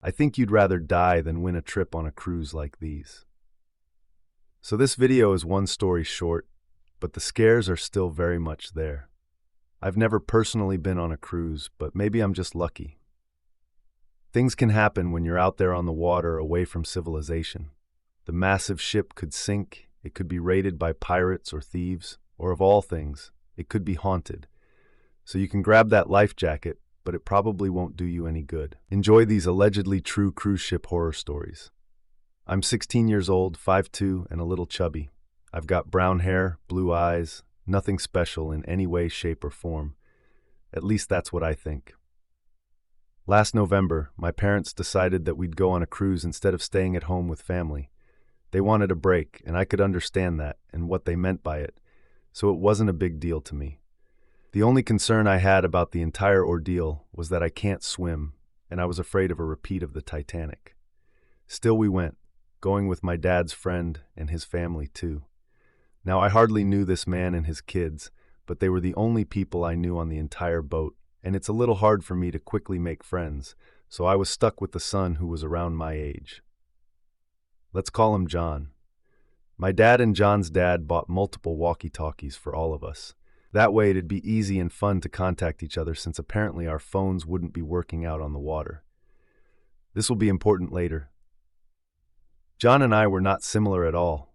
I think you'd rather die than win a trip on a cruise like these. So this video is one story short, but the scares are still very much there. I've never personally been on a cruise, but maybe I'm just lucky. Things can happen when you're out there on the water away from civilization. The massive ship could sink, it could be raided by pirates or thieves, or of all things, it could be haunted. So you can grab that life jacket, but it probably won't do you any good. Enjoy these allegedly true cruise ship horror stories. I'm 16 years old, 5'2", and a little chubby. I've got brown hair, blue eyes, nothing special in any way, shape, or form. At least that's what I think. Last November, my parents decided that we'd go on a cruise instead of staying at home with family. They wanted a break, and I could understand that and what they meant by it, so it wasn't a big deal to me. The only concern I had about the entire ordeal was that I can't swim, and I was afraid of a repeat of the Titanic. Still we went, going with my dad's friend and his family too. Now I hardly knew this man and his kids, but they were the only people I knew on the entire boat, and it's a little hard for me to quickly make friends, so I was stuck with the son who was around my age. Let's call him John. My dad and John's dad bought multiple walkie-talkies for all of us. That way it'd be easy and fun to contact each other since apparently our phones wouldn't be working out on the water. This will be important later. John and I were not similar at all.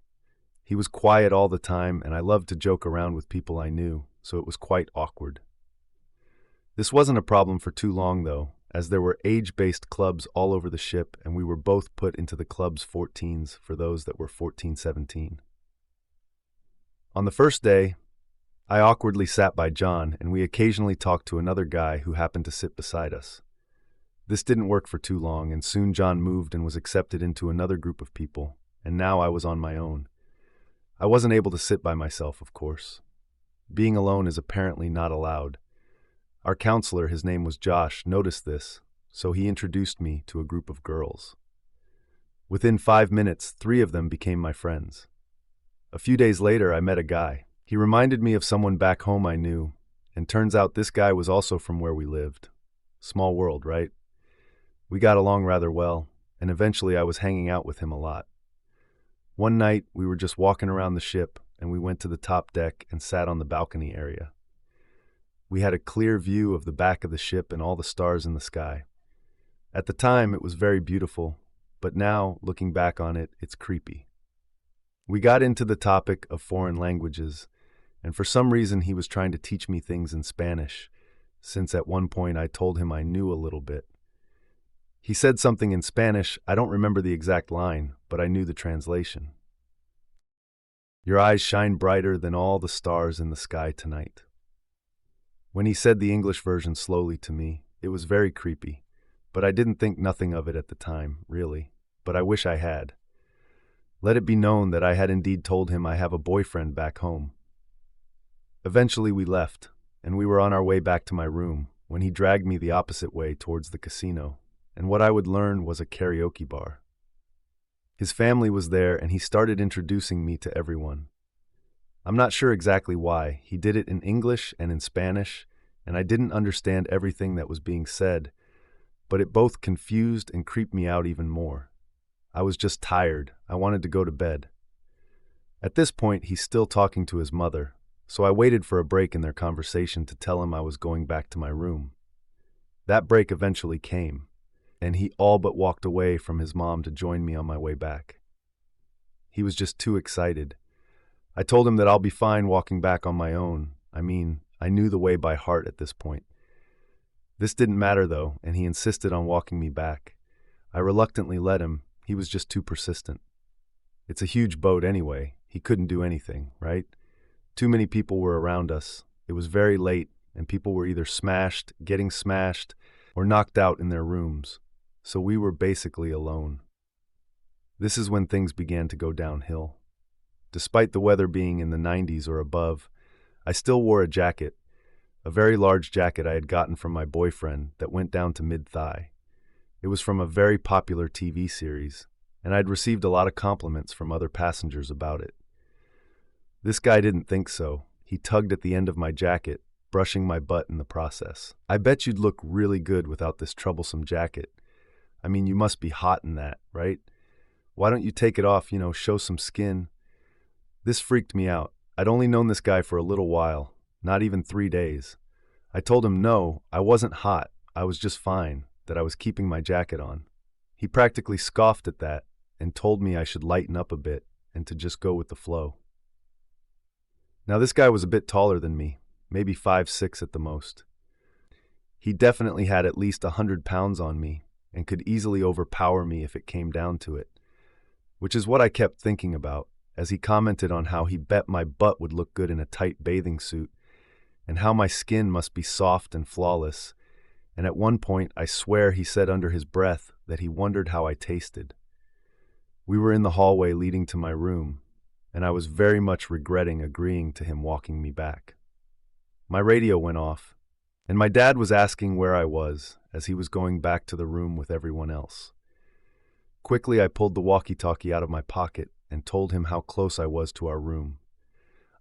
He was quiet all the time, and I loved to joke around with people I knew, so it was quite awkward. This wasn't a problem for too long, though, as there were age-based clubs all over the ship, and we were both put into the club's 14s for those that were 14-17. On the first day, I awkwardly sat by John, and we occasionally talked to another guy who happened to sit beside us. This didn't work for too long, and soon John moved and was accepted into another group of people, and now I was on my own. I wasn't able to sit by myself, of course. Being alone is apparently not allowed. Our counselor, his name was Josh, noticed this, so he introduced me to a group of girls. Within 5 minutes, 3 of them became my friends. A few days later, I met a guy. He reminded me of someone back home I knew, and turns out this guy was also from where we lived. Small world, right? We got along rather well, and eventually I was hanging out with him a lot. One night, we were just walking around the ship, and we went to the top deck and sat on the balcony area. We had a clear view of the back of the ship and all the stars in the sky. At the time, it was very beautiful, but now, looking back on it, it's creepy. We got into the topic of foreign languages, and for some reason he was trying to teach me things in Spanish, since at one point I told him I knew a little bit. He said something in Spanish, I don't remember the exact line, but I knew the translation. Your eyes shine brighter than all the stars in the sky tonight. When he said the English version slowly to me, it was very creepy, but I didn't think nothing of it at the time, really, but I wish I had. Let it be known that I had indeed told him I have a boyfriend back home. Eventually we left, and we were on our way back to my room when he dragged me the opposite way towards the casino, and what I would learn was a karaoke bar. His family was there, and he started introducing me to everyone. I'm not sure exactly why. He did it in English and in Spanish, and I didn't understand everything that was being said, but it both confused and creeped me out even more. I was just tired. I wanted to go to bed. At this point, he's still talking to his mother, so I waited for a break in their conversation to tell him I was going back to my room. That break eventually came, and he all but walked away from his mom to join me on my way back. He was just too excited. I told him that I'll be fine walking back on my own. I mean, I knew the way by heart at this point. This didn't matter, though, and he insisted on walking me back. I reluctantly let him. He was just too persistent. It's a huge boat anyway. He couldn't do anything, right? Too many people were around us. It was very late, and people were either smashed, getting smashed, or knocked out in their rooms. So we were basically alone. This is when things began to go downhill. Despite the weather being in the 90s or above, I still wore a jacket, a very large jacket I had gotten from my boyfriend that went down to mid-thigh. It was from a very popular TV series, and I'd received a lot of compliments from other passengers about it. This guy didn't think so. He tugged at the end of my jacket, brushing my butt in the process. I bet you'd look really good without this troublesome jacket. I mean, you must be hot in that, right? Why don't you take it off, show some skin? This freaked me out. I'd only known this guy for a little while, not even 3 days. I told him no, I wasn't hot, I was just fine, that I was keeping my jacket on. He practically scoffed at that and told me I should lighten up a bit and to just go with the flow. Now this guy was a bit taller than me, maybe 5'6" at the most. He definitely had at least 100 pounds on me and could easily overpower me if it came down to it, which is what I kept thinking about as he commented on how he bet my butt would look good in a tight bathing suit and how my skin must be soft and flawless, and at one point I swear he said under his breath that he wondered how I tasted. We were in the hallway leading to my room, and I was very much regretting agreeing to him walking me back. My radio went off, and my dad was asking where I was as he was going back to the room with everyone else. Quickly I pulled the walkie-talkie out of my pocket and told him how close I was to our room.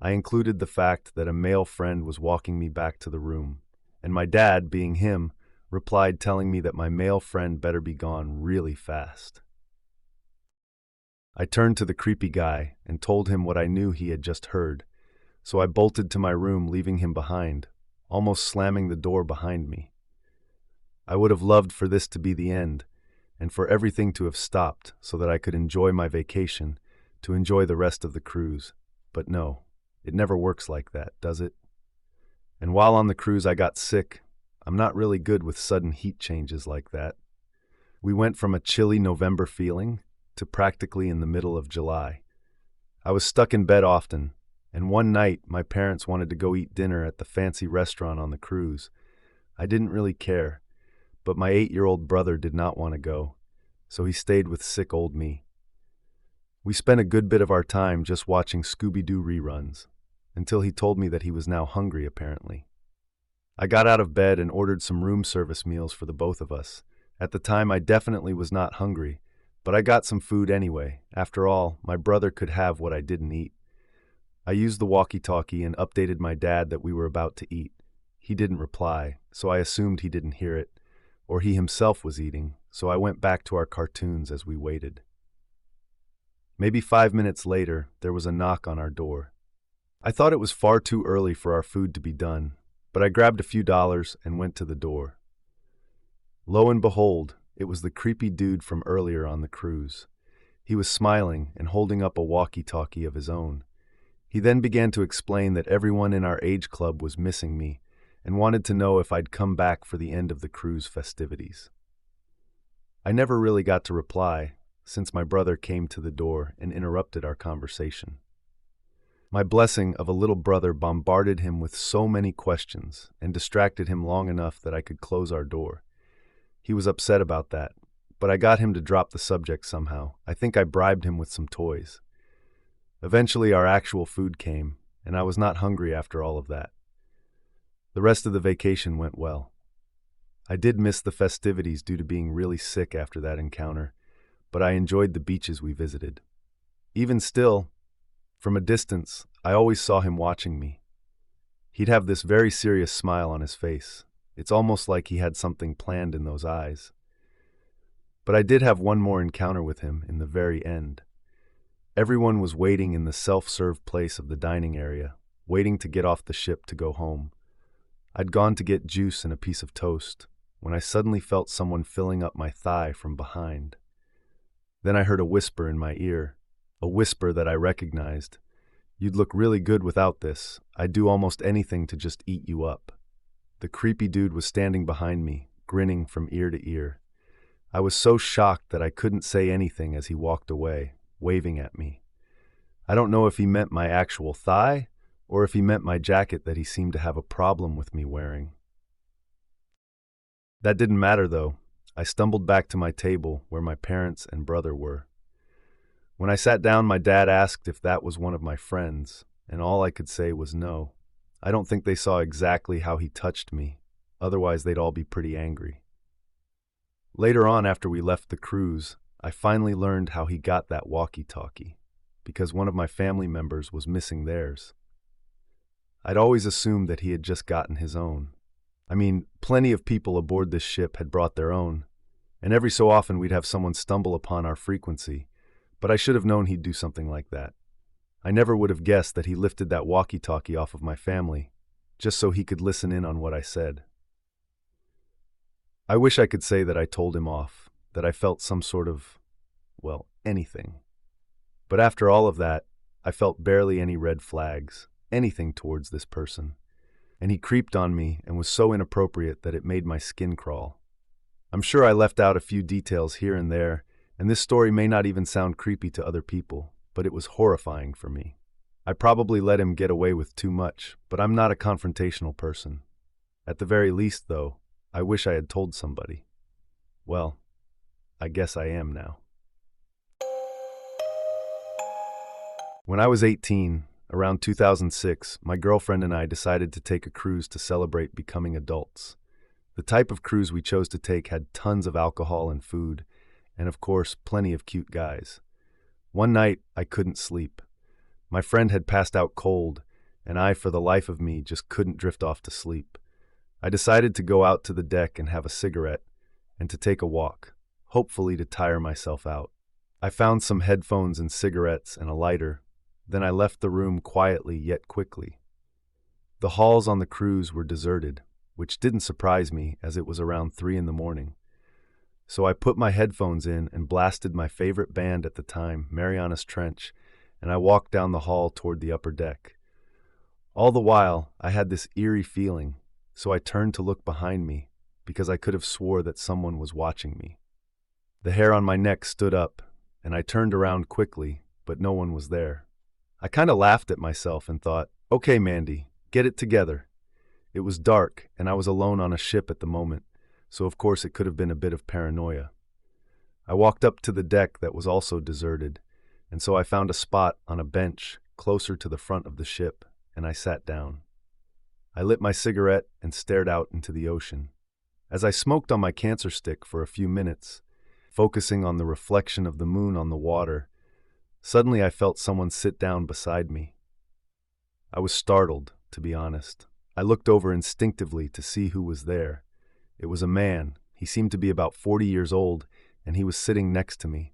I included the fact that a male friend was walking me back to the room, and my dad, being him, replied telling me that my male friend better be gone really fast. I turned to the creepy guy and told him what I knew he had just heard, so I bolted to my room, leaving him behind, almost slamming the door behind me. I would have loved for this to be the end, and for everything to have stopped so that I could enjoy my vacation, to enjoy the rest of the cruise. But no, it never works like that, does it? And while on the cruise I got sick. I'm not really good with sudden heat changes like that. We went from a chilly November feeling to practically in the middle of July. I was stuck in bed often, and one night my parents wanted to go eat dinner at the fancy restaurant on the cruise. I didn't really care, but my 8-year-old brother did not want to go, so he stayed with sick old me. We spent a good bit of our time just watching Scooby-Doo reruns, until he told me that he was now hungry, apparently. I got out of bed and ordered some room service meals for the both of us. At the time, I definitely was not hungry, but I got some food anyway. After all, my brother could have what I didn't eat. I used the walkie-talkie and updated my dad that we were about to eat. He didn't reply, so I assumed he didn't hear it, or he himself was eating, so I went back to our cartoons as we waited. Maybe 5 minutes later, there was a knock on our door. I thought it was far too early for our food to be done, but I grabbed a few dollars and went to the door. Lo and behold, it was the creepy dude from earlier on the cruise. He was smiling and holding up a walkie-talkie of his own. He then began to explain that everyone in our age club was missing me and wanted to know if I'd come back for the end of the cruise festivities. I never really got to reply, since my brother came to the door and interrupted our conversation. My blessing of a little brother bombarded him with so many questions and distracted him long enough that I could close our door. He was upset about that, but I got him to drop the subject somehow. I think I bribed him with some toys. Eventually our actual food came, and I was not hungry after all of that. The rest of the vacation went well. I did miss the festivities due to being really sick after that encounter, but I enjoyed the beaches we visited. Even still, from a distance, I always saw him watching me. He'd have this very serious smile on his face. It's almost like he had something planned in those eyes. But I did have one more encounter with him in the very end. Everyone was waiting in the self-serve place of the dining area, waiting to get off the ship to go home. I'd gone to get juice and a piece of toast when I suddenly felt someone filling up my thigh from behind. Then I heard a whisper in my ear, a whisper that I recognized. "You'd look really good without this. I'd do almost anything to just eat you up." The creepy dude was standing behind me, grinning from ear to ear. I was so shocked that I couldn't say anything as he walked away, waving at me. I don't know if he meant my actual thigh, or if he meant my jacket that he seemed to have a problem with me wearing. That didn't matter, though. I stumbled back to my table where my parents and brother were. When I sat down, my dad asked if that was one of my friends, and all I could say was no. I don't think they saw exactly how he touched me, otherwise they'd all be pretty angry. Later on, after we left the cruise, I finally learned how he got that walkie-talkie, because one of my family members was missing theirs. I'd always assumed that he had just gotten his own. I mean, plenty of people aboard this ship had brought their own, and every so often we'd have someone stumble upon our frequency, but I should have known he'd do something like that. I never would have guessed that he lifted that walkie-talkie off of my family, just so he could listen in on what I said. I wish I could say that I told him off, that I felt some sort of, well, anything. But after all of that, I felt barely any red flags, anything towards this person. And he creeped on me and was so inappropriate that it made my skin crawl. I'm sure I left out a few details here and there, and this story may not even sound creepy to other people, but it was horrifying for me. I probably let him get away with too much, but I'm not a confrontational person. At the very least, though, I wish I had told somebody. Well, I guess I am now. When I was 18, around 2006, my girlfriend and I decided to take a cruise to celebrate becoming adults. The type of cruise we chose to take had tons of alcohol and food, and of course, plenty of cute guys. One night, I couldn't sleep. My friend had passed out cold, and I, for the life of me, just couldn't drift off to sleep. I decided to go out to the deck and have a cigarette, and to take a walk, hopefully to tire myself out. I found some headphones and cigarettes and a lighter. Then I left the room quietly yet quickly. The halls on the cruise were deserted, which didn't surprise me as it was around 3 a.m. So I put my headphones in and blasted my favorite band at the time, Marianas Trench, and I walked down the hall toward the upper deck. All the while, I had this eerie feeling, so I turned to look behind me because I could have swore that someone was watching me. The hair on my neck stood up, and I turned around quickly, but no one was there. I kind of laughed at myself and thought, okay, Mandy, get it together. It was dark, and I was alone on a ship at the moment, so of course it could have been a bit of paranoia. I walked up to the deck that was also deserted, and so I found a spot on a bench closer to the front of the ship, and I sat down. I lit my cigarette and stared out into the ocean. As I smoked on my cancer stick for a few minutes, focusing on the reflection of the moon on the water, suddenly I felt someone sit down beside me. I was startled, to be honest. I looked over instinctively to see who was there. It was a man. He seemed to be about 40 years old, and he was sitting next to me.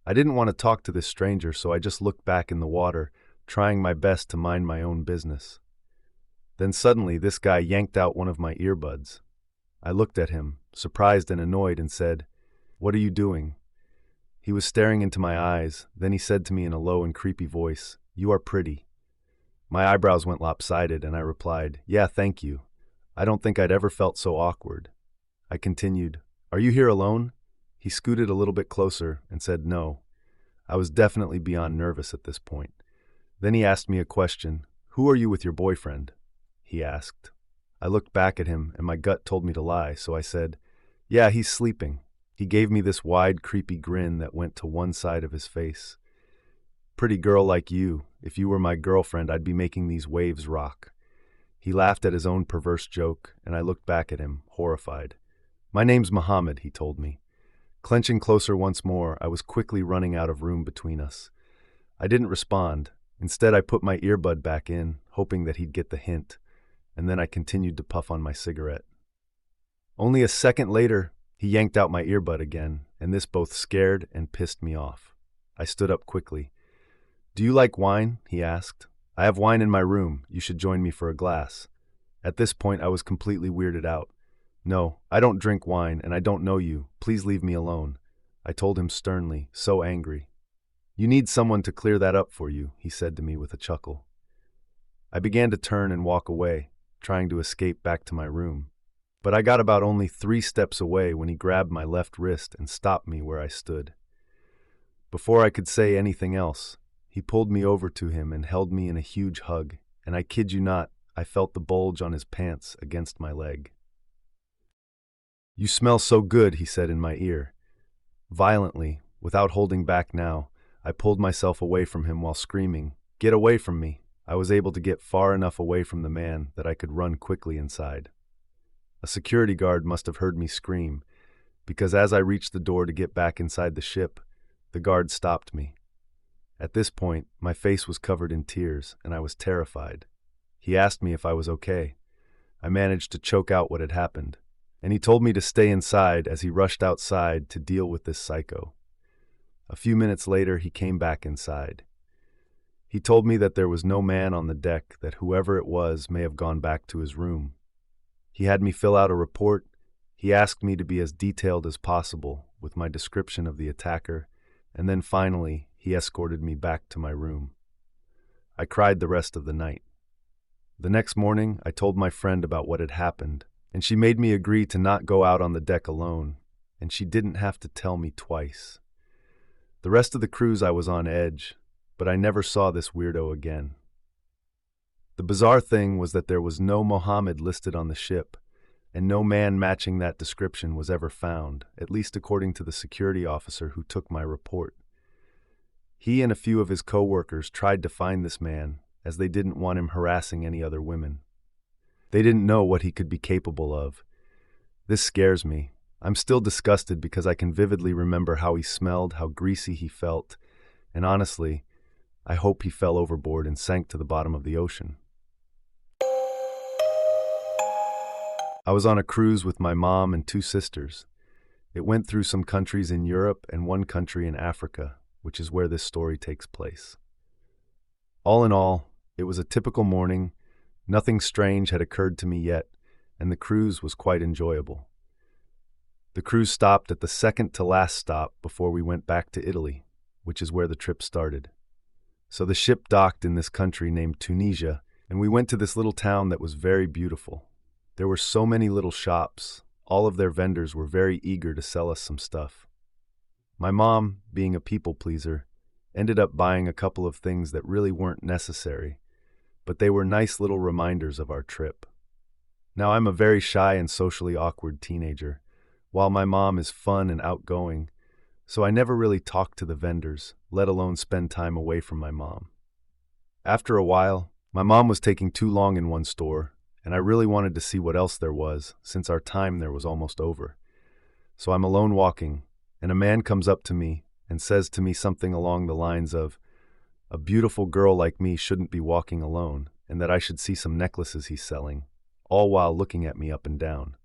I didn't want to talk to this stranger, so I just looked back in the water, trying my best to mind my own business. Then suddenly this guy yanked out one of my earbuds. I looked at him, surprised and annoyed, and said, "What are you doing?" He was staring into my eyes. Then he said to me in a low and creepy voice, "You are pretty." My eyebrows went lopsided, and I replied, "Yeah, thank you. I don't think I'd ever felt so awkward." I continued, "Are you here alone?" He scooted a little bit closer and said no. I was definitely beyond nervous at this point. Then he asked me a question. "Who are you with your boyfriend?" he asked. I looked back at him, and my gut told me to lie, so I said, "Yeah, he's sleeping." He gave me this wide, creepy grin that went to one side of his face. "Pretty girl like you. If you were my girlfriend, I'd be making these waves rock." He laughed at his own perverse joke, and I looked back at him, horrified. "My name's Muhammad," he told me. Clenching closer once more, I was quickly running out of room between us. I didn't respond. Instead, I put my earbud back in, hoping that he'd get the hint, and then I continued to puff on my cigarette. Only a second later, he yanked out my earbud again, and this both scared and pissed me off. I stood up quickly. "Do you like wine?" he asked. "I have wine in my room. You should join me for a glass." At this point, I was completely weirded out. "No, I don't drink wine, and I don't know you. Please leave me alone," I told him sternly, so angry. "You need someone to clear that up for you," he said to me with a chuckle. I began to turn and walk away, trying to escape back to my room. But I got about only 3 steps away when he grabbed my left wrist and stopped me where I stood. Before I could say anything else, he pulled me over to him and held me in a huge hug, and I kid you not, I felt the bulge on his pants against my leg. "You smell so good," he said in my ear. Violently, without holding back now, I pulled myself away from him while screaming, "Get away from me!" I was able to get far enough away from the man that I could run quickly inside. A security guard must have heard me scream, because as I reached the door to get back inside the ship, the guard stopped me. At this point, my face was covered in tears, and I was terrified. He asked me if I was okay. I managed to choke out what had happened. and he told me to stay inside as he rushed outside to deal with this psycho. A few minutes later, he came back inside. He told me that there was no man on the deck, that whoever it was may have gone back to his room. He had me fill out a report. He asked me to be as detailed as possible with my description of the attacker, and then finally, he escorted me back to my room. I cried the rest of the night. The next morning, I told my friend about what had happened, and she made me agree to not go out on the deck alone, and she didn't have to tell me twice. The rest of the cruise I was on edge, but I never saw this weirdo again. The bizarre thing was that there was no Mohammed listed on the ship, and no man matching that description was ever found, at least according to the security officer who took my report. He and a few of his co-workers tried to find this man, as they didn't want him harassing any other women. They didn't know what he could be capable of. This scares me. I'm still disgusted because I can vividly remember how he smelled, how greasy he felt, and honestly, I hope he fell overboard and sank to the bottom of the ocean. I was on a cruise with my mom and 2 sisters. It went through some countries in Europe and 1 country in Africa, which is where this story takes place. All in all, it was a typical morning. Nothing strange had occurred to me yet, and the cruise was quite enjoyable. The cruise stopped at the second to last stop before we went back to Italy, which is where the trip started. So the ship docked in this country named Tunisia, and we went to this little town that was very beautiful. There were so many little shops. All of their vendors were very eager to sell us some stuff. My mom, being a people pleaser, ended up buying a couple of things that really weren't necessary, but they were nice little reminders of our trip. Now, I'm a very shy and socially awkward teenager, while my mom is fun and outgoing, so I never really talked to the vendors, let alone spend time away from my mom. After a while, my mom was taking too long in one store, and I really wanted to see what else there was, since our time there was almost over. So I'm alone walking, and a man comes up to me and says to me something along the lines of, "A beautiful girl like me shouldn't be walking alone, and that I should see some necklaces he's selling," all while looking at me up and down.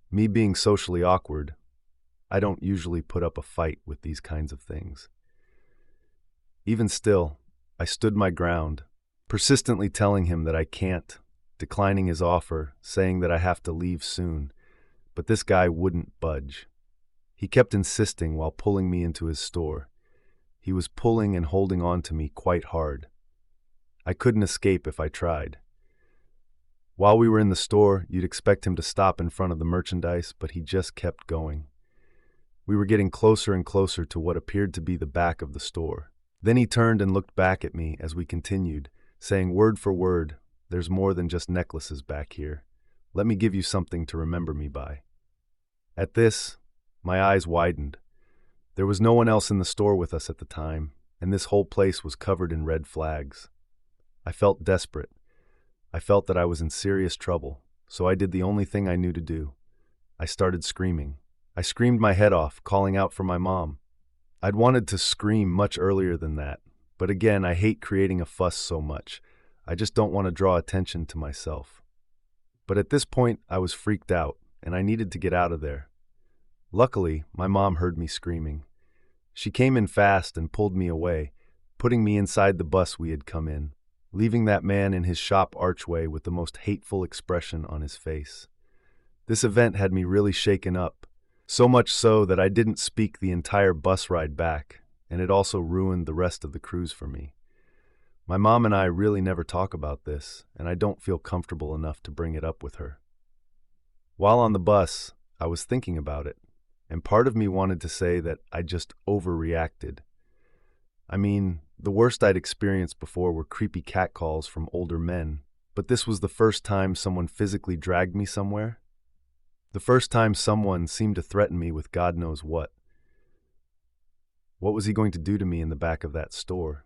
Me being socially awkward, I don't usually put up a fight with these kinds of things. Even still, I stood my ground, persistently telling him that I can't, declining his offer, saying that I have to leave soon, but this guy wouldn't budge. He kept insisting while pulling me into his store. He was pulling and holding on to me quite hard. I couldn't escape if I tried. While we were in the store, you'd expect him to stop in front of the merchandise, but he just kept going. We were getting closer and closer to what appeared to be the back of the store. Then he turned and looked back at me as we continued, saying word for word, "There's more than just necklaces back here. Let me give you something to remember me by." At this, my eyes widened. There was no one else in the store with us at the time, and this whole place was covered in red flags. I felt desperate. I felt that I was in serious trouble, so I did the only thing I knew to do. I started screaming. I screamed my head off, calling out for my mom. I'd wanted to scream much earlier than that, but again, I hate creating a fuss so much. I just don't want to draw attention to myself. But at this point, I was freaked out, and I needed to get out of there. Luckily, my mom heard me screaming. She came in fast and pulled me away, putting me inside the bus we had come in, leaving that man in his shop archway with the most hateful expression on his face. This event had me really shaken up, so much so that I didn't speak the entire bus ride back, and it also ruined the rest of the cruise for me. My mom and I really never talk about this, and I don't feel comfortable enough to bring it up with her. While on the bus, I was thinking about it, and part of me wanted to say that I just overreacted. I mean, the worst I'd experienced before were creepy catcalls from older men, but this was the first time someone physically dragged me somewhere. The first time someone seemed to threaten me with God knows what. What was he going to do to me in the back of that store?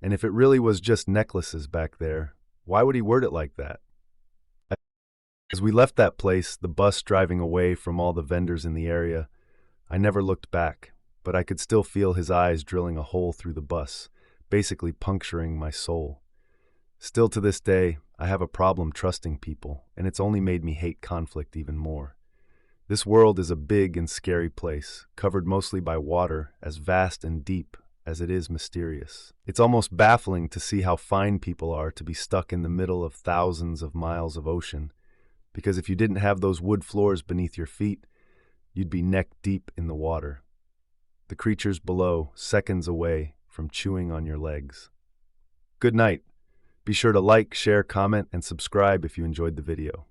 And if it really was just necklaces back there, why would he word it like that? As we left that place, the bus driving away from all the vendors in the area, I never looked back, but I could still feel his eyes drilling a hole through the bus, basically puncturing my soul. Still to this day, I have a problem trusting people, and it's only made me hate conflict even more. This world is a big and scary place, covered mostly by water, as vast and deep as it is mysterious. It's almost baffling to see how fine people are to be stuck in the middle of thousands of miles of ocean, because if you didn't have those wood floors beneath your feet, you'd be neck deep in the water. The creatures below, seconds away from chewing on your legs. Good night. Be sure to like, share, comment, and subscribe if you enjoyed the video.